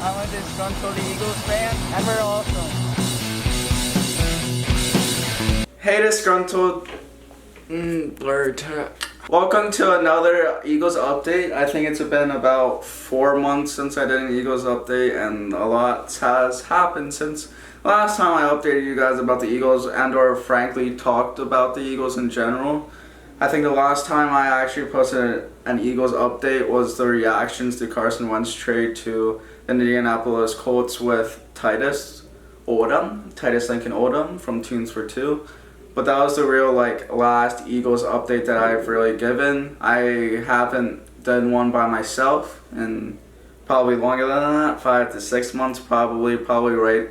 I'm a disgruntled Eagles fan, and we're awesome. Hey, disgruntled. Welcome to another Eagles update. I think it's been about 4 months since I did an Eagles update, and a lot has happened since last time I updated you guys about the Eagles and/or frankly talked about the Eagles in general. I think the last time I actually posted an Eagles update was the reactions to Carson Wentz trade to the Indianapolis Colts with Titus Lincoln Odom from Tunes for Two. But that was the real last Eagles update that I've really given. I haven't done one by myself in probably longer than that, 5 to 6 months probably right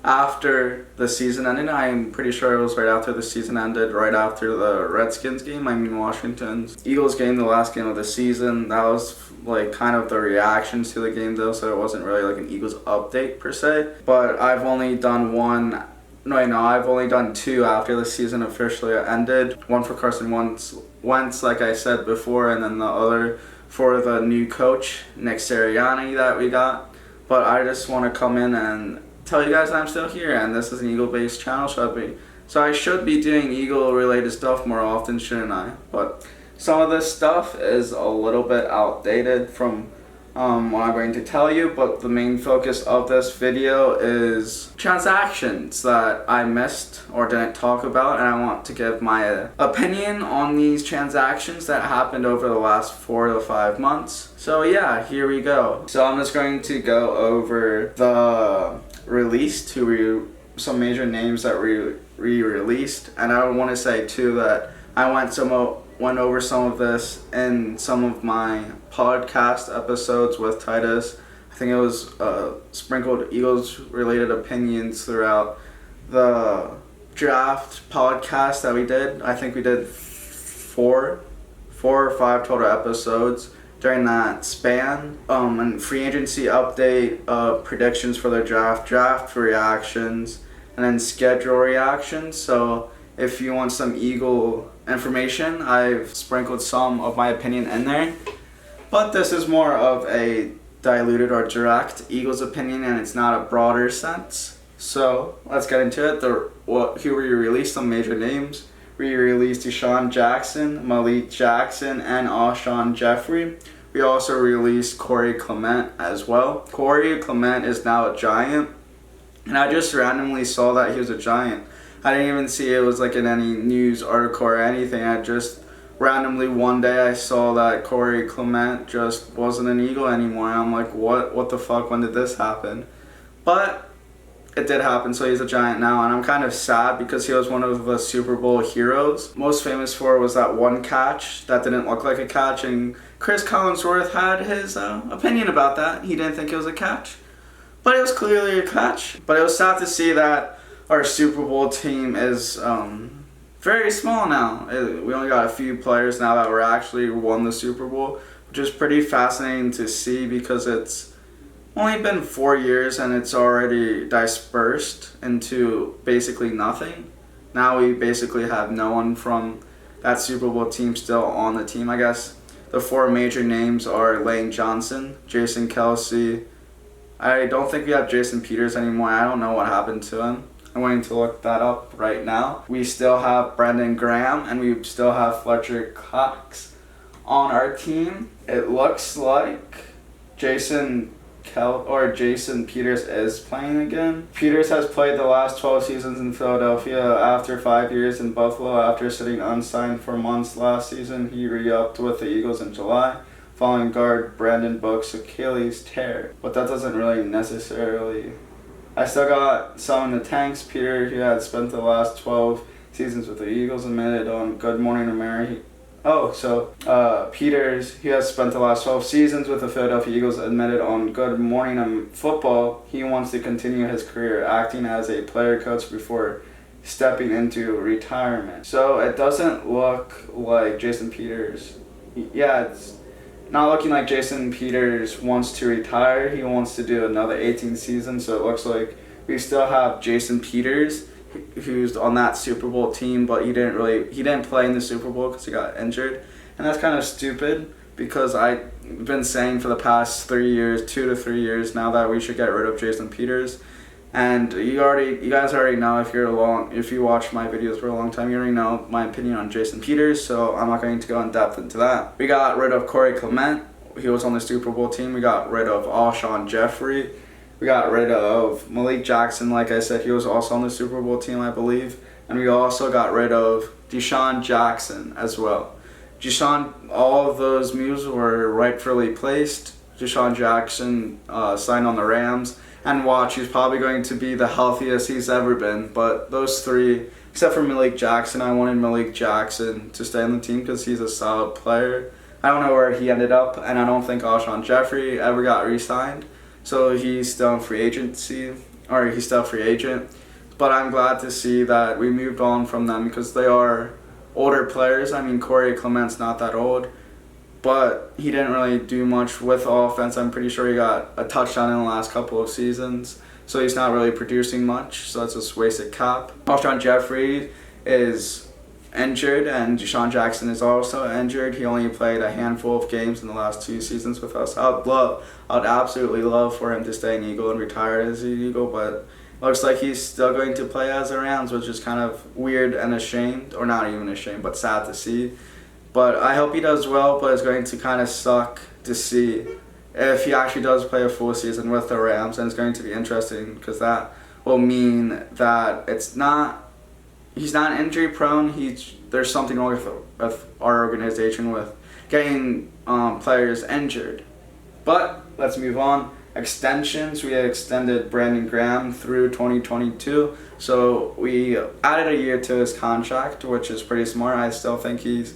after the season ended. I'm pretty sure it was right after the season ended, right after the Redskins game, Washington's Eagles game, the last game of the season. That was kind of the reactions to the game though, so it wasn't really an Eagles update per se. But I've only done one. I've only done 2 after the season officially ended. One for Carson Wentz, like I said before, and then the other for the new coach, Nick Sirianni, that we got. But I just want to come in and tell you guys I'm still here, and this is an Eagle-based channel, so I should be doing Eagle-related stuff more often, shouldn't I? But some of this stuff is a little bit outdated from what I'm going to tell you, but the main focus of this video is transactions that I missed or didn't talk about, and I want to give my opinion on these transactions that happened over the last 4 to 5 months. So yeah, here we go. So I'm just going to go over the release to some major names that re-released, and I want to say too that I went over some of this in some of my podcast episodes with Titus. I think it was sprinkled Eagles related opinions throughout the draft podcast that we did. I think we did 4 or 5 total episodes during that span. And free agency update, predictions for the draft reactions, and then schedule reactions. So if you want some Eagle information, I've sprinkled some of my opinion in there. But this is more of a diluted or direct Eagles opinion, and it's not a broader sense. So let's get into it. Here we released some major names. We released Deshaun Jackson, Malik Jackson, and Alshon Jeffrey. We also released Corey Clement as well. Corey Clement is now a Giant, and I just randomly saw that he was a Giant. I didn't even see it was in any news article or anything. I just randomly one day I saw that Corey Clement just wasn't an Eagle anymore. I'm like, what the fuck? When did this happen? But it did happen, so he's a Giant now, and I'm kind of sad because he was one of the Super Bowl heroes. Most famous for was that one catch that didn't look like a catch, and Chris Collinsworth had his opinion about that. He didn't think it was a catch, but it was clearly a catch. But it was sad to see that our Super Bowl team is very small now. We only got a few players now that were actually won the Super Bowl, which is pretty fascinating to see because it's only been 4 years and it's already dispersed into basically nothing. Now we basically have no one from that Super Bowl team still on the team. I guess the 4 major names are Lane Johnson, Jason Kelce. I don't think we have Jason Peters anymore. I don't know what happened to him. I'm going to look that up right now. We still have Brendan Graham, and we still have Fletcher Cox on our team. It looks like Jason Peters is playing again. Peters has played the last 12 seasons in Philadelphia after 5 years in Buffalo. After sitting unsigned for months last season, he re-upped with the Eagles in July, following guard Brandon Book's Achilles tear. But that doesn't really necessarily... I still got some in the tanks. Peter, who had spent the last 12 seasons with the Eagles, admitted on Good Morning America. Peters, who has spent the last 12 seasons with the Philadelphia Eagles, admitted on Good Morning Football he wants to continue his career acting as a player coach before stepping into retirement. So it doesn't look like Jason Peters. It's not looking like Jason Peters wants to retire. He wants to do another 18 seasons, so it looks like we still have Jason Peters, who's on that Super Bowl team, but he didn't play in the Super Bowl because he got injured, and that's kind of stupid. because I've been saying for the past 3 years, 2 to 3 years now, that we should get rid of Jason Peters. And you guys already know, if you watch my videos for a long time, you already know my opinion on Jason Peters, so I'm not going to go in depth into that. We got rid of Clement. He was on the Super Bowl team. We got rid of Alshon Jeffrey. We got rid of Malik Jackson. Like I said, he was also on the Super Bowl team, I believe. And we also got rid of Deshaun Jackson as well. All of those moves were rightfully placed. Deshaun Jackson signed on the Rams. And watch, he's probably going to be the healthiest he's ever been. But those three, except for Malik Jackson, I wanted Malik Jackson to stay on the team because he's a solid player. I don't know where he ended up, and I don't think Alshon Jeffrey ever got re-signed. So he's still in free agency, or he's still a free agent. But I'm glad to see that we moved on from them because they are older players. I mean, Clement's not that old, but he didn't really do much with offense. I'm pretty sure he got a touchdown in the last couple of seasons, so he's not really producing much, so that's just wasted cap. Alshon Jeffrey is injured, and Deshaun Jackson is also injured. He only played a handful of games in the last 2 seasons with us. I'd absolutely love for him to stay an Eagle and retire as an Eagle, but looks like he's still going to play as a Rams, which is kind of weird and ashamed, or not even ashamed, but sad to see. But I hope he does well, but it's going to kind of suck to see if he actually does play a full season with the Rams, and it's going to be interesting because that will mean that he's not injury prone. There's something wrong with our organization with getting players injured. But let's move on. Extensions. We extended Brandon Graham through 2022. So we added a year to his contract, which is pretty smart. I still think he's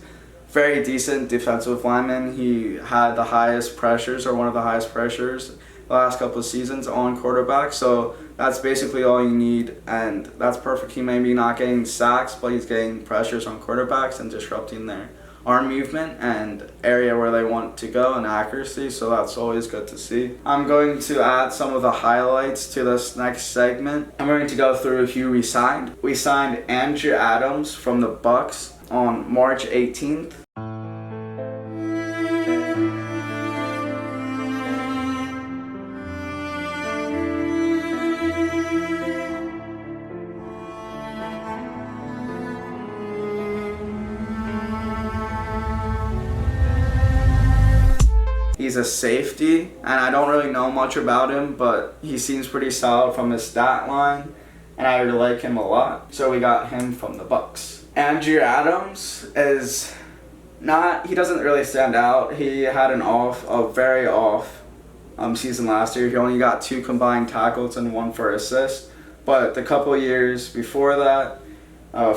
very decent defensive lineman. He had the highest pressures, or one of the highest pressures, the last couple of seasons on quarterbacks. So that's basically all you need, and that's perfect. He may be not getting sacks, but he's getting pressures on quarterbacks and disrupting their arm movement and area where they want to go and accuracy, so that's always good to see. I'm going to add some of the highlights to this next segment. I'm going to go through who we signed. We signed Andrew Adams from the Bucks on March 18th. He's a safety, and I don't really know much about him, but he seems pretty solid from his stat line, and I really like him a lot. So we got him from the Bucks. Andrew Adams he doesn't really stand out. He had a very off season last year. He only got 2 combined tackles and 1 for assist. But the couple of years before that,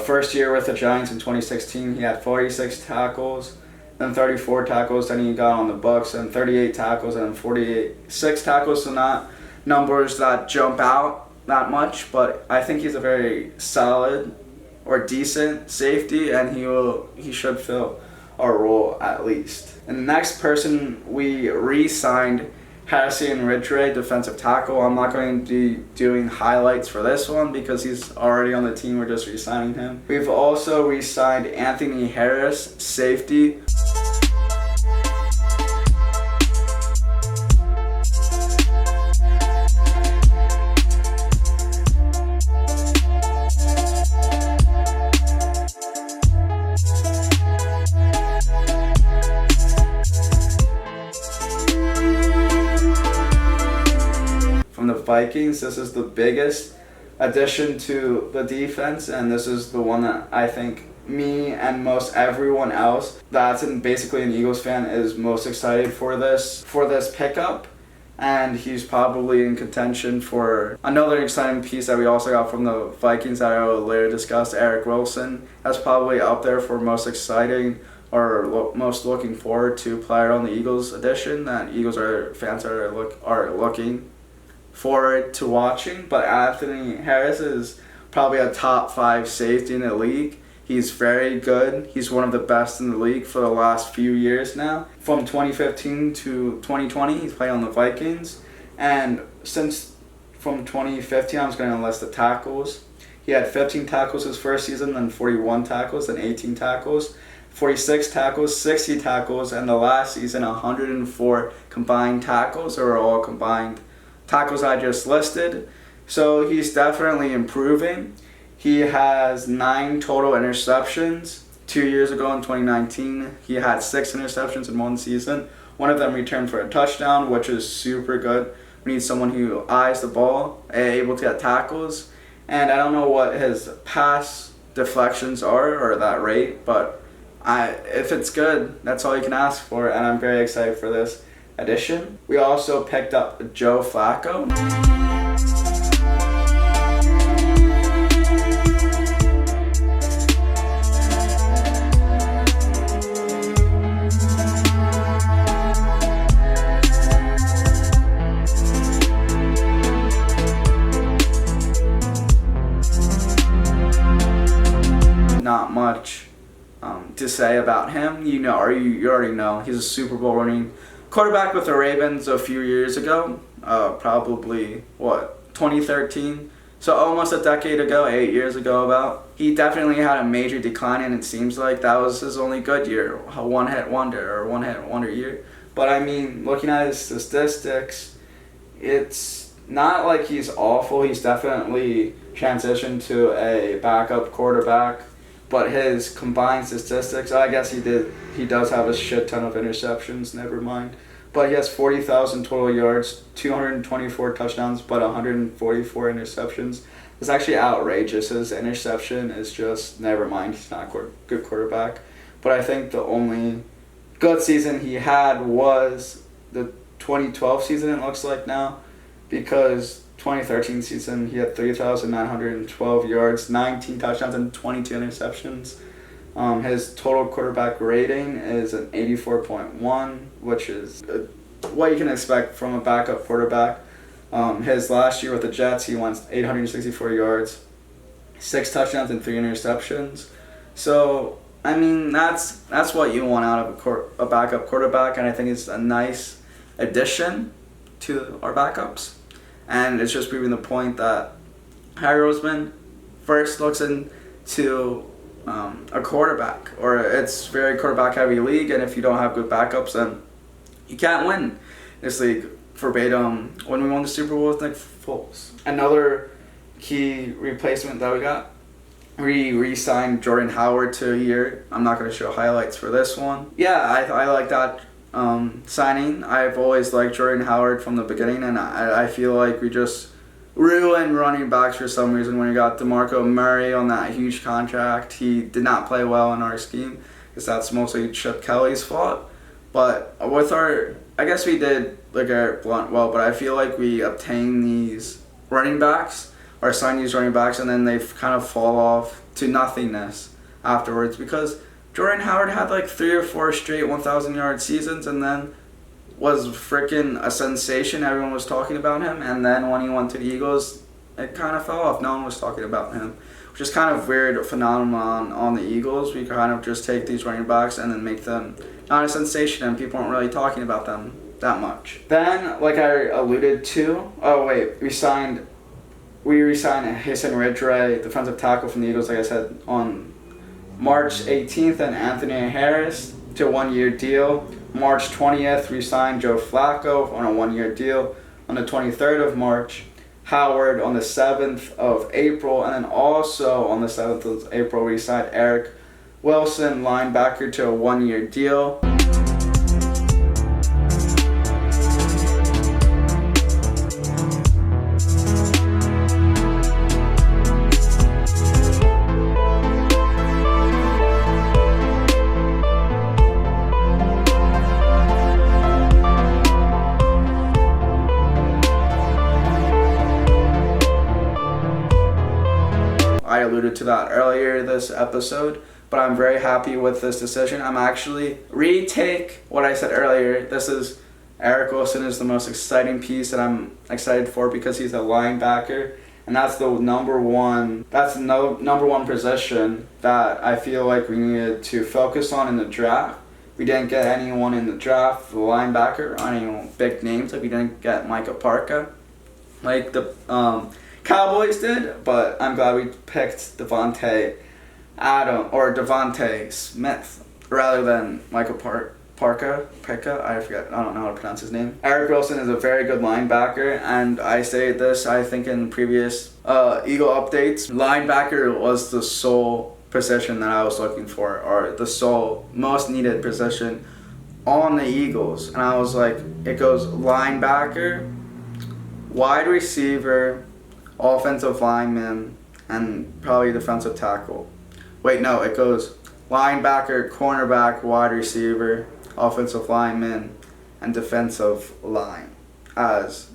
first year with the Giants in 2016, he had 46 tackles. Then 34 tackles, then he got on the Bucks, and 38 tackles, and 46 tackles, so not numbers that jump out that much, but I think he's a very solid or decent safety, and he should fill our role at least. And the next person we re-signed, Harrison Ridgeway, defensive tackle. I'm not going to be doing highlights for this one because he's already on the team. We're just re-signing him. We've also re-signed Anthony Harris, safety. Vikings. This is the biggest addition to the defense, and this is the one that I think me and most everyone else that's basically an Eagles fan is most excited for this pickup, and he's probably in contention for another exciting piece that we also got from the Vikings that I will later discuss. Eric Wilson. That's probably up there for most exciting or most looking forward to player on the Eagles edition that fans are looking forward to watching. But Anthony Harris is probably a top 5 safety in the league. He's very good. He's one of the best in the league for the last few years now. From 2015 to 2020, he's played on the Vikings. And from 2015, I'm just going to list the tackles. He had 15 tackles his first season, then 41 tackles, then 18 tackles. 46 tackles, 60 tackles, and the last season 104 combined tackles, or all combined tackles I just listed. So he's definitely improving. He has 9 total interceptions. 2 years ago in 2019, he had 6 interceptions in one season. One of them returned for a touchdown, which is super good. We need someone who eyes the ball, able to get tackles. And I don't know what his pass deflections are or that rate, but if it's good, that's all you can ask for, and I'm very excited for this addition. We also picked up Joe Flacco. Not much to say about him. You already know he's a Super Bowl winning quarterback with the Ravens a few years ago, probably 2013, so almost a decade ago, 8 years ago about. He definitely had a major decline, and it seems like that was his only good year, a one-hit wonder year. But I mean, looking at his statistics, it's not like he's awful. He's definitely transitioned to a backup quarterback. But his combined statistics, I guess he does have a shit ton of interceptions, never mind. But he has 40,000 total yards, 224 touchdowns, but 144 interceptions. It's actually outrageous. His interception is just, never mind, he's not a good quarterback. But I think the only good season he had was the 2012 season, it looks like now, because 2013 season, he had 3,912 yards, 19 touchdowns, and 22 interceptions. His total quarterback rating is an 84.1, which is what you can expect from a backup quarterback. His last year with the Jets, he went 864 yards, 6 touchdowns, and 3 interceptions. So, I mean, that's what you want out of a backup quarterback, and I think it's a nice addition to our backups. And it's just proving the point that Harry Roseman first looks into a quarterback, or it's very quarterback heavy league, and if you don't have good backups, then you can't win this league. Verbatim, when we won the Super Bowl with Nick Foles. Another key replacement that we got, we re-signed Jordan Howard to a year. I'm not going to show highlights for this one. Yeah, I like that signing. I've always liked Jordan Howard from the beginning, and I feel like we just ruined running backs for some reason when we got DeMarco Murray on that huge contract. He did not play well in our scheme, because that's mostly Chip Kelly's fault. But with I guess we did like Eric Blunt well, but I feel like we obtained these running backs, or signed these running backs, and then they kind of fall off to nothingness afterwards, because Jordan Howard had like 3 or 4 straight 1,000-yard seasons, and then was freaking a sensation. Everyone was talking about him, and then when he went to the Eagles, it kind of fell off. No one was talking about him, which is kind of weird phenomenon on the Eagles. We kind of just take these running backs and then make them not a sensation, and people aren't really talking about them that much. Then, like I alluded to, we re-signed Hassan Ridgeway, defensive tackle from the Eagles, like I said, on March 18th, and Anthony Harris to a 1-year deal. March 20th, we signed Joe Flacco on a 1-year deal. On the 23rd of March, Howard on the 7th of April, and then also on the 7th of April, we signed Eric Wilson, linebacker, to a 1-year deal. I alluded to that earlier this episode, but I'm very happy with this decision. I'm actually retake what I said earlier. Eric Wilson is the most exciting piece that I'm excited for, because he's a linebacker, and that's the number one position that I feel like we needed to focus on in the draft. We didn't get anyone in the draft, the linebacker, any big names. Like we didn't get Micah Parka, like the Cowboys did, but I'm glad we picked Devontae Smith. rather than Michael Parka, I forget, I don't know how to pronounce his name. Eric Wilson is a very good linebacker, and I stated this, I think, in previous Eagle updates. Linebacker was the sole position that I was looking for, or the sole most needed position on the Eagles. And I was like, it goes linebacker, wide receiver, offensive lineman, and probably defensive tackle. Wait, no, it goes linebacker, cornerback, wide receiver, offensive lineman, and defensive line as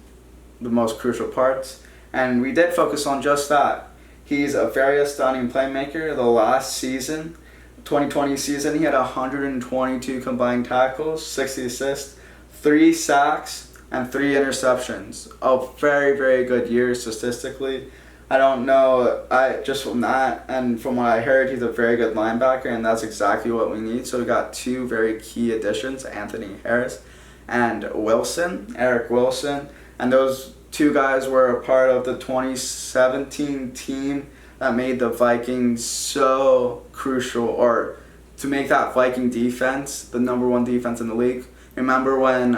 the most crucial parts. And we did focus on just that. He's a very astounding playmaker. The last season, 2020 season, he had 122 combined tackles, 60 assists, 3 sacks, and 3 interceptions. A very, very good year statistically. I don't know, just from that and from what I heard, he's a very good linebacker, and that's exactly what we need. So we got 2 very key additions, Anthony Harris and Eric Wilson. And those 2 guys were a part of the 2017 team that made the Vikings so crucial, or to make that Viking defense the number 1 defense in the league. Remember when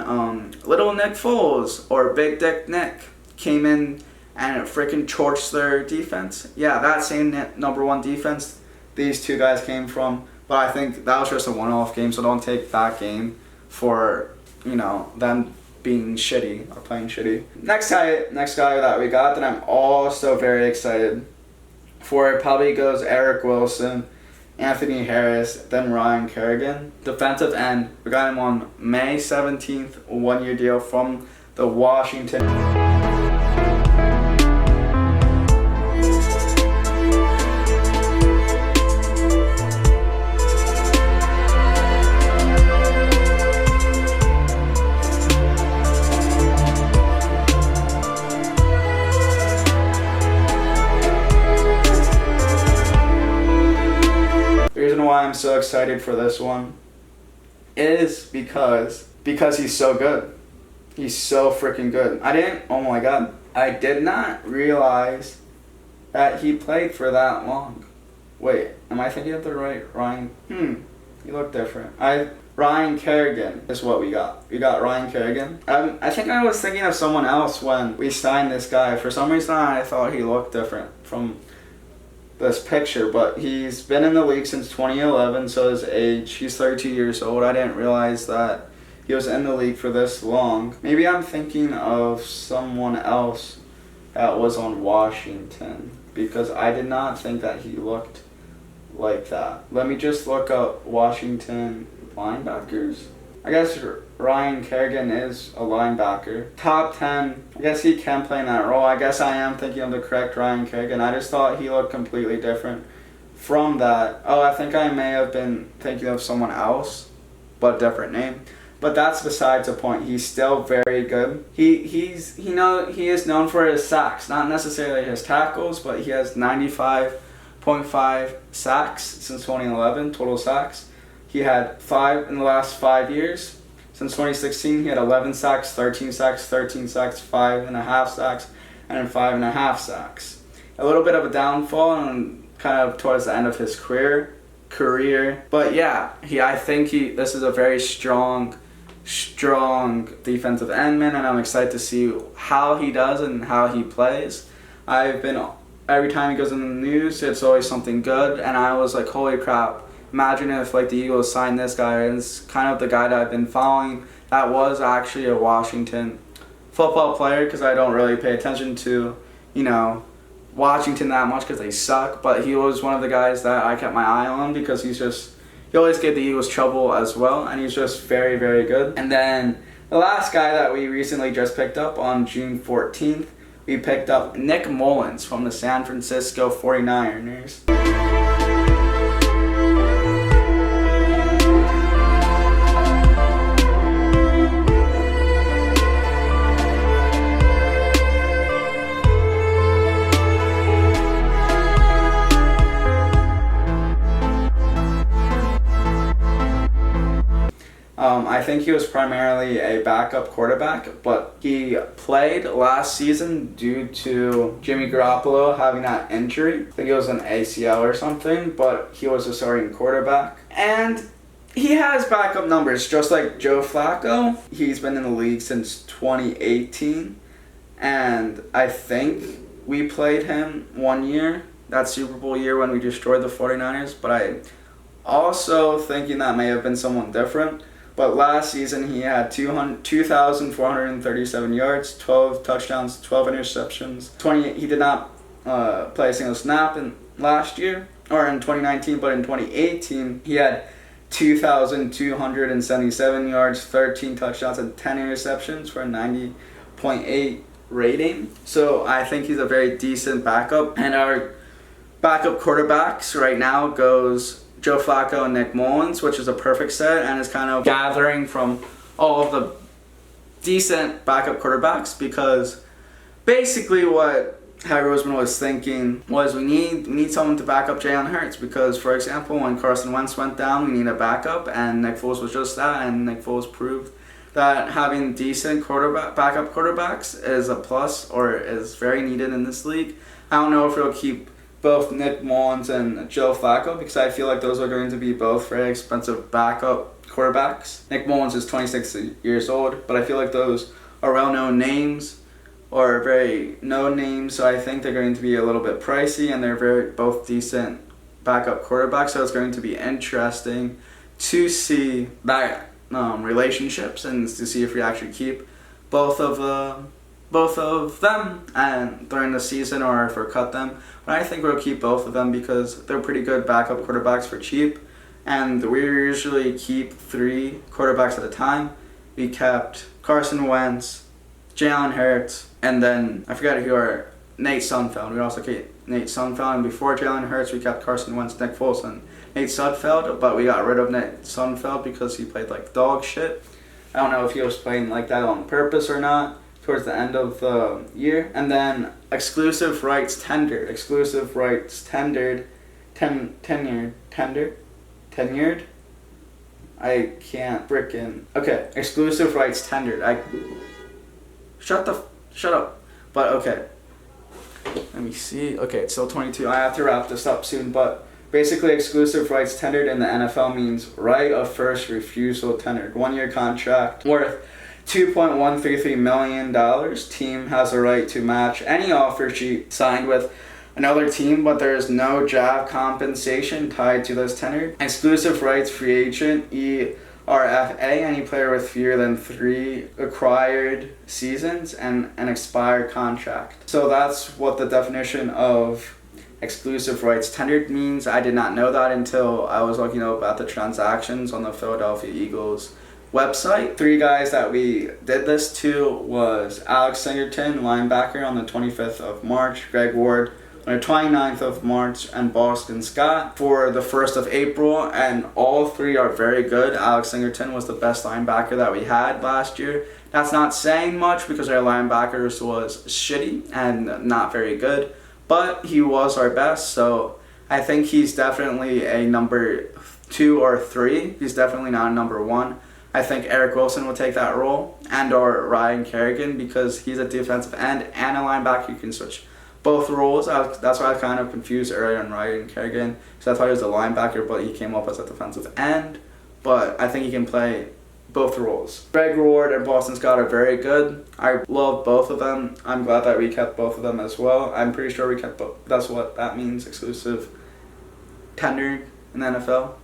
Little Nick Foles or Big Dick Nick came in and freaking torched their defense? Yeah, that same number 1 defense these 2 guys came from. But I think that was just a one-off game, so don't take that game for, them being shitty or playing shitty. Next guy that we got that I'm also very excited for, it probably goes Eric Wilson, Anthony Harris, then Ryan Kerrigan. Defensive end, we got him on May 17th, 1-year deal from the Washington. The reason why I'm so excited for this one is because he's so good. He's so freaking good. I did not realize that he played for that long. Wait, am I thinking of the right Ryan? You look different. Ryan Kerrigan is what we got. We got Ryan Kerrigan. I think I was thinking of someone else when we signed this guy. For some reason, I thought he looked different from this picture, but he's been in the league since 2011, so his age, he's 32 years old. I didn't realize that he was in the league for this long. Maybe I'm thinking of someone else that was on Washington, because I did not think that he looked like that. Let me just look up Washington linebackers. I guess Ryan Kerrigan is a linebacker. Top 10. I guess he can play in that role. I guess I am thinking of the correct Ryan Kerrigan. I just thought he looked completely different from that. Oh, I think I may have been thinking of someone else, but different name. But that's besides the point. He's still very good. He is known for his sacks, not necessarily his tackles, but he has 95.5 sacks since 2011, total sacks. He had 5 in the last 5 years. Since 2016, he had 11 sacks, 13 sacks, 13 sacks, 5.5 sacks, and then 5.5 sacks. A little bit of a downfall and kind of towards the end of his career. But yeah, I think this is a very strong defensive endman, and I'm excited to see how he does and how he plays. Every time he goes in the news, it's always something good, and I was like, holy crap. Imagine if the Eagles signed this guy, and it's kind of the guy that I've been following that was actually a Washington football player, because I don't really pay attention to, Washington that much because they suck, but he was one of the guys that I kept my eye on because he always gave the Eagles trouble as well, and he's just very, very good. And then the last guy that we recently just picked up on June 14th, we picked up Nick Mullins from the San Francisco 49ers. I think he was primarily a backup quarterback, but he played last season due to Jimmy Garoppolo having that injury. I think it was an ACL or something, but he was a starting quarterback. And he has backup numbers, just like Joe Flacco. He's been in the league since 2018, and I think we played him 1 year, that Super Bowl year when we destroyed the 49ers, but I also thinking that may have been someone different. But last season he had 2,437 yards, 12 touchdowns, 12 interceptions. 20. He did not play a single snap in last year or in 2019, but in 2018 he had 2,277 yards, 13 touchdowns, and 10 interceptions for a 90.8 rating. So I think he's a very decent backup. And our backup quarterbacks right now goes Joe Flacco and Nick Mullins, which is a perfect set and is kind of gathering from all of the decent backup quarterbacks, because basically what Harry Roseman was thinking was we need someone to back up Jalen Hurts, because, for example, when Carson Wentz went down, we need a backup, and Nick Foles was just that, and Nick Foles proved that having decent backup quarterbacks is a plus, or is very needed in this league. I don't know if we'll keep both Nick Mullins and Joe Flacco, because I feel like those are going to be both very expensive backup quarterbacks. Nick Mullins is 26 years old, but I feel like those are well-known names or very known names, so I think they're going to be a little bit pricey, and they're both decent backup quarterbacks, so it's going to be interesting to see that relationships and to see if we actually keep both of them and during the season, or if we cut them. But I think we'll keep both of them because they're pretty good backup quarterbacks for cheap, and we usually keep 3 quarterbacks at a time. We kept Carson Wentz, Jalen Hurts, and then I forgot who are Nate Sudfeld. We also kept Nate Sudfeld, and before Jalen Hurts we kept Carson Wentz, Nick Foles, and Nate Sudfeld, but we got rid of Nate Sudfeld because he played like dog shit. I don't know if he was playing like that on purpose or not towards the end of the year. And then exclusive rights tendered, tenured. I can't frickin'. Okay, exclusive rights tendered. Shut up. But okay. Let me see. Okay, it's still 22. I have to wrap this up soon, but basically exclusive rights tendered in the NFL means right of first refusal tendered. 1-year contract worth $2.133 million. Team has a right to match any offer sheet signed with another team, but there is no job compensation tied to this tenure. Exclusive rights free agent, ERFA, any player with fewer than 3 acquired seasons and an expired contract. So that's what the definition of exclusive rights tendered means. I did not know that until I was looking up at the transactions on the Philadelphia Eagles website. 3 guys that we did this to was Alex Singleton, linebacker, on the 25th of March, Greg Ward on the 29th of March, and Boston Scott for the 1st of April, and all 3 are very good. Alex Singleton was the best linebacker that we had last year. That's not saying much because our linebackers was shitty and not very good, but he was our best, so I think he's definitely a number 2 or 3. He's definitely not a number 1. I think Eric Wilson will take that role, and or Ryan Kerrigan, because he's a defensive end and a linebacker. You can switch both roles. That's why I was kind of confused earlier on Ryan Kerrigan, because I thought he was a linebacker, but he came up as a defensive end. But I think he can play both roles. Greg Ward and Boston Scott are very good. I love both of them. I'm glad that we kept both of them as well. I'm pretty sure we kept both. That's what that means, exclusive tendered in the NFL.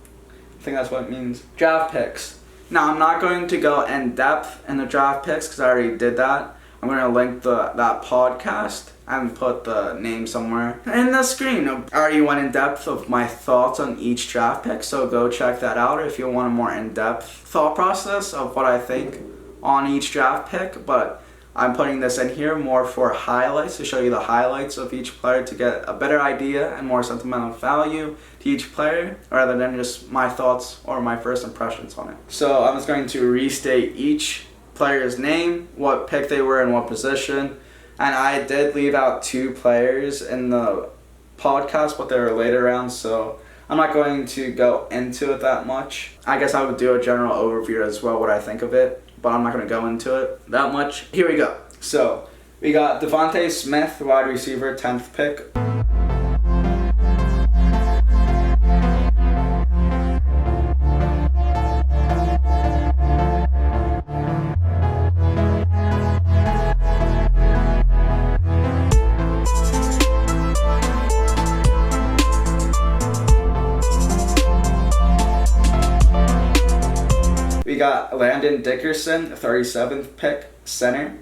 I think that's what it means. Draft picks. Now, I'm not going to go in depth in the draft picks because I already did that. I'm going to link that podcast and put the name somewhere in the screen. I already went in depth of my thoughts on each draft pick, so go check that out if you want a more in-depth thought process of what I think on each draft pick. But I'm putting this in here more for highlights, to show you the highlights of each player to get a better idea and more sentimental value to each player, rather than just my thoughts or my first impressions on it. So I'm just going to restate each player's name, what pick they were, and what position. And I did leave out 2 players in the podcast, but they were later rounds, so I'm not going to go into it that much. I guess I would do a general overview as well, what I think of it, but I'm not going to go into it that much. Here we go. So we got Devontae Smith, wide receiver, 10th pick. got Landon Dickerson, 37th pick, center.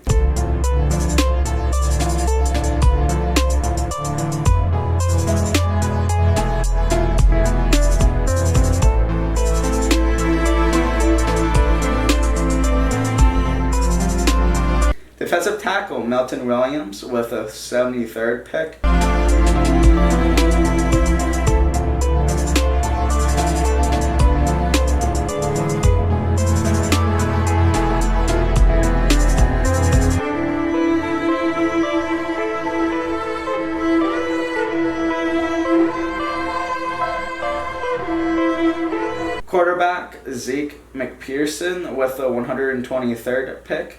Defensive tackle, Melton Williams with a 73rd pick. Quarterback, Zeke McPherson with the 123rd pick.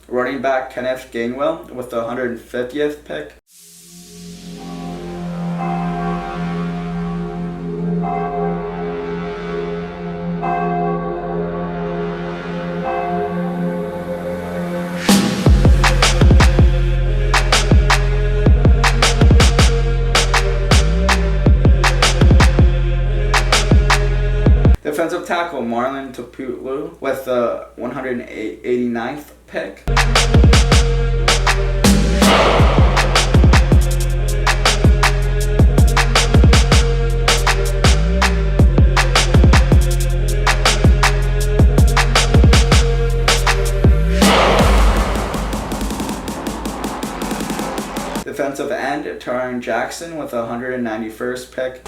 Running back, Kenneth Gainwell with the 150th pick. Defensive tackle, Marlon Taputlu with the 189th pick. Defensive end, Taron Jackson with the 191st pick.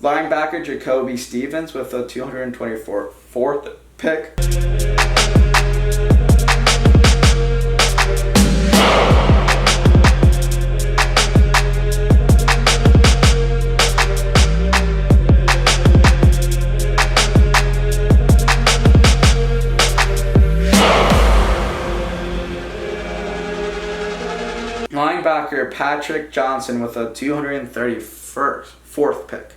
Linebacker, Jacoby Stevens with the 224th pick. Linebacker, Patrick Johnson with the 234th pick.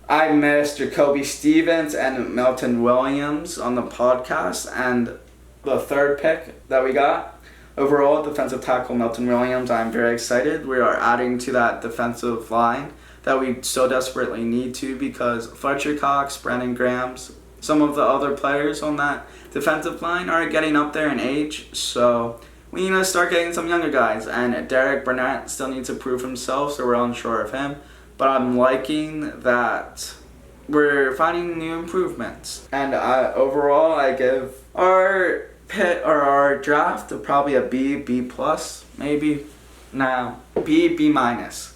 I missed Jacoby Stevens and Melton Williams on the podcast, and the third pick that we got. Overall, defensive tackle Melton Williams, I'm very excited. We are adding to that defensive line that we so desperately need to, because Fletcher Cox, Brandon Grahams, some of the other players on that defensive line are getting up there in age, so we need to start getting some younger guys, and Derek Burnett still needs to prove himself, so we're unsure of him, but I'm liking that we're finding new improvements. And overall, I give our draft probably a B plus, maybe. No, B minus.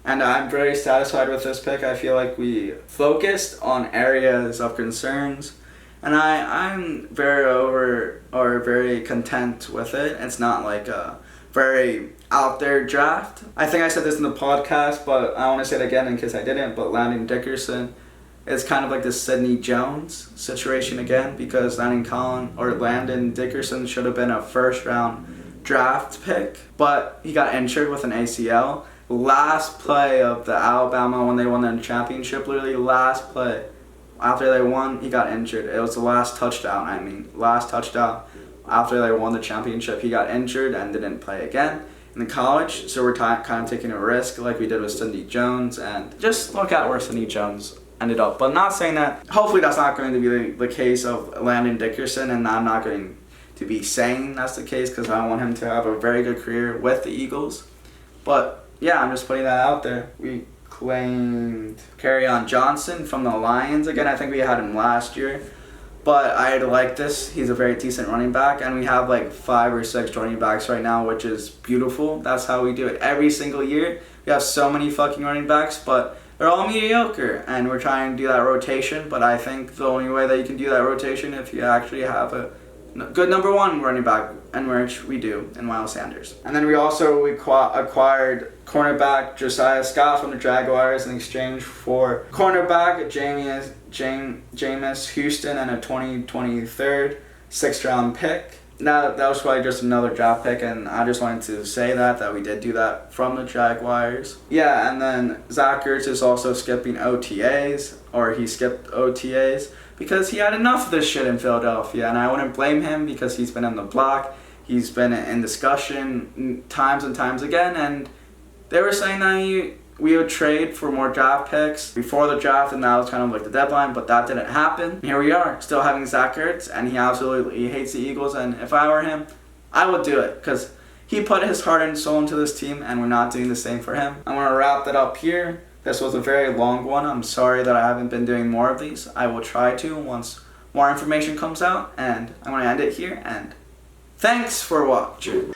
And I'm very satisfied with this pick. I feel like we focused on areas of concerns, and I'm very content with it. It's not like a very out there draft. I think I said this in the podcast, but I want to say it again in case I didn't. But Landon Dickerson is kind of like the Sidney Jones situation again, because Landon Dickerson should have been a first round draft pick, but he got injured with an ACL. Last play of the Alabama when they won the championship, literally last play after they won, he got injured. It was the last touchdown after they won the championship. He got injured and didn't play again in college, so we're kind of taking a risk like we did with Sidney Jones, and just look at where Sidney Jones ended up. But not saying that, hopefully that's not going to be the case of Landon Dickerson, and I'm not going to be saying that's the case because I want him to have a very good career with the Eagles. But yeah, I'm just putting that out there. We claimed Kerrigan Johnson from the Lions. Again, I think we had him last year, but I like this. He's a very decent running back, and we have like 5 or 6 running backs right now, which is beautiful. That's how we do it every single year. We have so many fucking running backs, but they're all mediocre, and we're trying to do that rotation. But I think the only way that you can do that rotation if you actually have a good number one running back, and which we do in Miles Sanders. And then we acquired cornerback Josiah Scott from the Jaguars in exchange for cornerback Jameis Houston and a 2023 6th-round pick. Now, that was probably just another draft pick, and I just wanted to say that we did do that from the Jaguars. Yeah, and then Zach Ertz is also skipping OTAs, or he skipped OTAs, because he had enough of this shit in Philadelphia, and I wouldn't blame him because he's been in the block. He's been in discussion times and times again, and they were saying that we would trade for more draft picks before the draft, and that was kind of like the deadline, but that didn't happen. Here we are, still having Zach Ertz, and he absolutely hates the Eagles, and if I were him, I would do it, because he put his heart and soul into this team, and we're not doing the same for him. I'm going to wrap that up here. This was a very long one. I'm sorry that I haven't been doing more of these. I will try to once more information comes out, and I'm going to end it here, and thanks for watching.